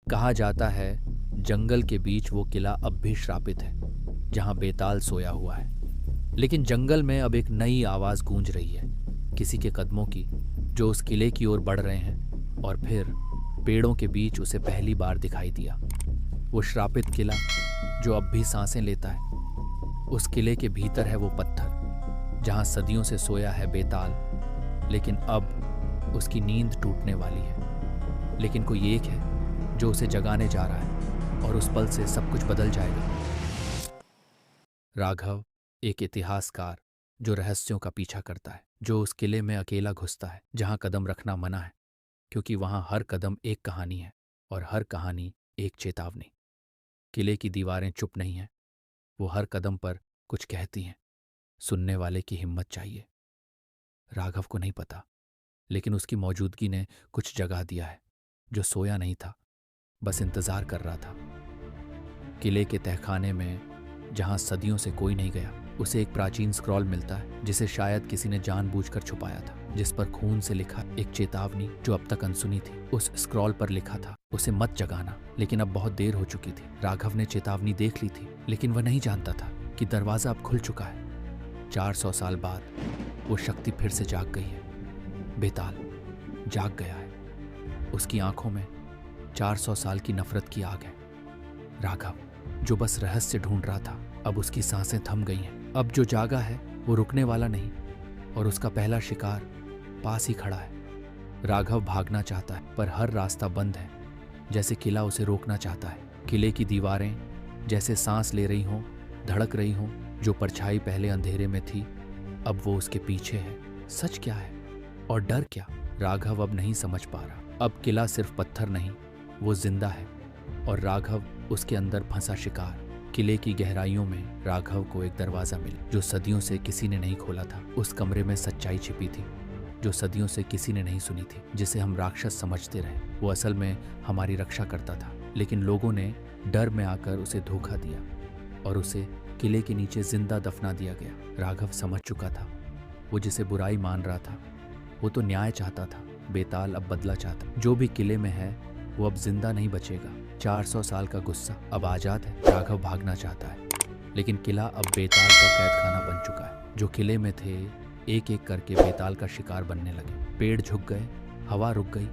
कहा जाता है जंगल के बीच वो किला अब भी श्रापित है जहां बेताल सोया हुआ है। लेकिन जंगल में अब एक नई आवाज गूंज रही है, किसी के कदमों की, जो उस किले की ओर बढ़ रहे हैं। और फिर पेड़ों के बीच उसे पहली बार दिखाई दिया वो श्रापित किला जो अब भी सांसें लेता है। उस किले के भीतर है वो पत्थर जहां सदियों से सोया है बेताल, लेकिन अब उसकी नींद टूटने वाली है। लेकिन कोई एक है जो उसे जगाने जा रहा है और उस पल से सब कुछ बदल जाएगा। राघव एक इतिहासकार जो रहस्यों का पीछा करता है, जो उस किले में अकेला घुसता है जहां कदम रखना मना है, क्योंकि वहां हर कदम एक कहानी है और हर कहानी एक चेतावनी। किले की दीवारें चुप नहीं हैं, वो हर कदम पर कुछ कहती हैं। सुनने वाले की हिम्मत चाहिए। राघव को नहीं पता, लेकिन उसकी मौजूदगी ने कुछ जगा दिया है। जो सोया नहीं था, बस इंतजार कर रहा था। किले के तहखाने में जहां सदियों से कोई नहीं गया, उसे एक प्राचीन स्क्रॉल मिलता है जिसे शायद किसी ने जानबूझकर छुपाया था, जिस पर खून से लिखा एक चेतावनी जो अब तक अनसुनी थी। उस स्क्रॉल पर लिखा था, उसे मत जगाना। लेकिन अब बहुत देर हो चुकी थी। राघव ने चेतावनी देख ली थी, लेकिन वह नहीं जानता था कि दरवाजा अब खुल चुका है। 400 साल बाद वो शक्ति फिर से जाग गई है। बेताल जाग गया है। उसकी आंखों में 400 साल की नफरत की आग है। राघव जो बस रहस्य ढूंढ रहा था, अब उसकी सांसें थम गई हैं। अब जो जागा है वो रुकने वाला नहीं, और उसका पहला शिकार पास ही खड़ा है। राघव भागना चाहता है, पर हर रास्ता बंद है, जैसे किला उसे रोकना चाहता है। किले की दीवारें जैसे सांस ले रही हों, धड़क रही हों। जो परछाई पहले अंधेरे में थी, अब वो उसके पीछे है। सच क्या है और डर क्या, राघव अब नहीं समझ पा रहा। अब किला सिर्फ पत्थर नहीं, वो जिंदा है, और राघव उसके अंदर फंसा शिकार। किले की गहराइयों में राघव को एक दरवाजा मिला जो सदियों से किसी ने नहीं खोला था। उस कमरे में सच्चाई छिपी थी जो सदियों से किसी ने नहीं सुनी थी। जिसे हम राक्षस समझते रहे, वो असल में हमारी रक्षा करता था। लेकिन लोगों ने डर में आकर उसे धोखा दिया और उसे किले के नीचे जिंदा दफना दिया गया। राघव समझ चुका था, वो जिसे बुराई मान रहा था वो तो न्याय चाहता था। बेताल अब बदला चाहता। जो भी किले में है वो अब जिंदा नहीं बचेगा। 400 साल का गुस्सा अब आजाद है। राघव भागना चाहता है, लेकिन किला अब बेताल का कैद खाना बन चुका है। जो किले में थे, एक एक करके बेताल का शिकार बनने लगे। पेड़ झुक गए, हवा रुक गई,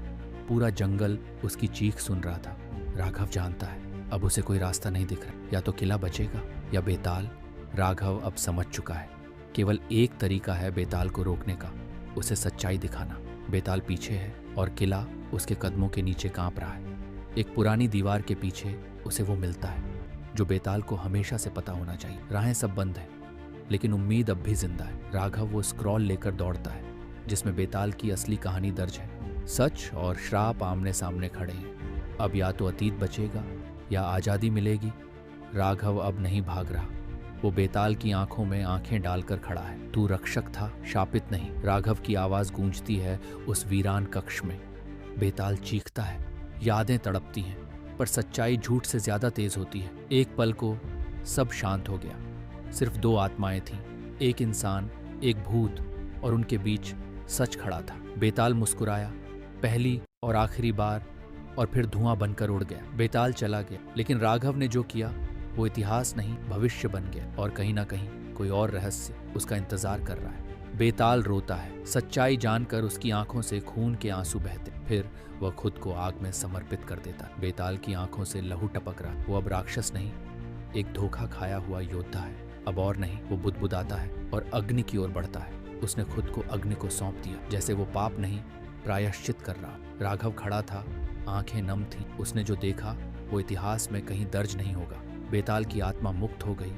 पूरा जंगल उसकी चीख सुन रहा था। राघव जानता है अब उसे कोई रास्ता नहीं दिख रहा, या तो किला बचेगा या बेताल। राघव अब समझ चुका है, केवल एक तरीका है बेताल को रोकने का, उसे सच्चाई दिखाना। बेताल पीछे है और किला उसके कदमों के नीचे कांप रहा है। एक पुरानी दीवार के पीछे उसे वो मिलता है जो बेताल को हमेशा से पता होना चाहिए। राहें सब बंद हैं, लेकिन उम्मीद अब भी जिंदा है। राघव वो स्क्रॉल लेकर दौड़ता है जिसमें बेताल की असली कहानी दर्ज है। सच और श्राप आमने सामने खड़े हैं। अब या तो अतीत बचेगा या आज़ादी मिलेगी। राघव अब नहीं भाग रहा, वो बेताल की आंखों में आंखें डालकर खड़ा है। तू रक्षक था, शापित नहीं। राघव की आवाज गूंजती है उस वीरान कक्ष में। बेताल चीखता है, यादें तड़पती हैं, पर सच्चाई झूठ से ज्यादा तेज होती है। एक पल को सब शांत हो गया। सिर्फ 2 आत्माएं थीं, एक इंसान, एक भूत, और उनके बीच सच खड़ा था। बेताल मुस्कुराया, पहली और आखिरी बार, और फिर धुआं बनकर उड़ गया। बेताल चला गया, लेकिन राघव ने जो किया वो इतिहास नहीं, भविष्य बन गया। और कहीं ना कहीं कोई और रहस्य उसका इंतजार कर रहा है। बेताल रोता है, सच्चाई जानकर उसकी आंखों से खून के आंसू बहते। फिर वह खुद को आग में समर्पित कर देता। बेताल की आंखों से लहू टपक रहा। वो अब राक्षस नहीं, एक धोखा खाया हुआ योद्धा है। अब और नहीं, वो बुदबुदाता है और अग्नि की ओर बढ़ता है। उसने खुद को अग्नि को सौंप दिया, जैसे वो पाप नहीं, प्रायश्चित कर रहा। राघव खड़ा था, आंखें नम थीं। उसने जो देखा वो इतिहास में कहीं दर्ज नहीं होगा। बेताल की आत्मा मुक्त हो गई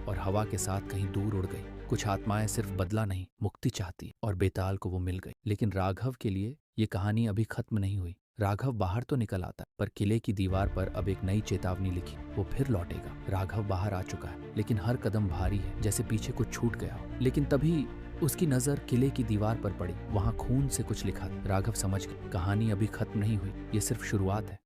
और हवा के साथ कहीं दूर उड़ गई। कुछ आत्माएं सिर्फ बदला नहीं, मुक्ति चाहती, और बेताल को वो मिल गई। लेकिन राघव के लिए ये कहानी अभी खत्म नहीं हुई। राघव बाहर तो निकल आता, पर किले की दीवार पर अब एक नई चेतावनी लिखी, वो फिर लौटेगा। राघव बाहर आ चुका है, लेकिन हर कदम भारी है, जैसे पीछे कुछ छूट गया हो। लेकिन तभी उसकी नजर किले की दीवार पर पड़ी। वहां खून से कुछ लिखा था। राघव समझ गया, कहानी अभी खत्म नहीं हुई, ये सिर्फ शुरुआत है।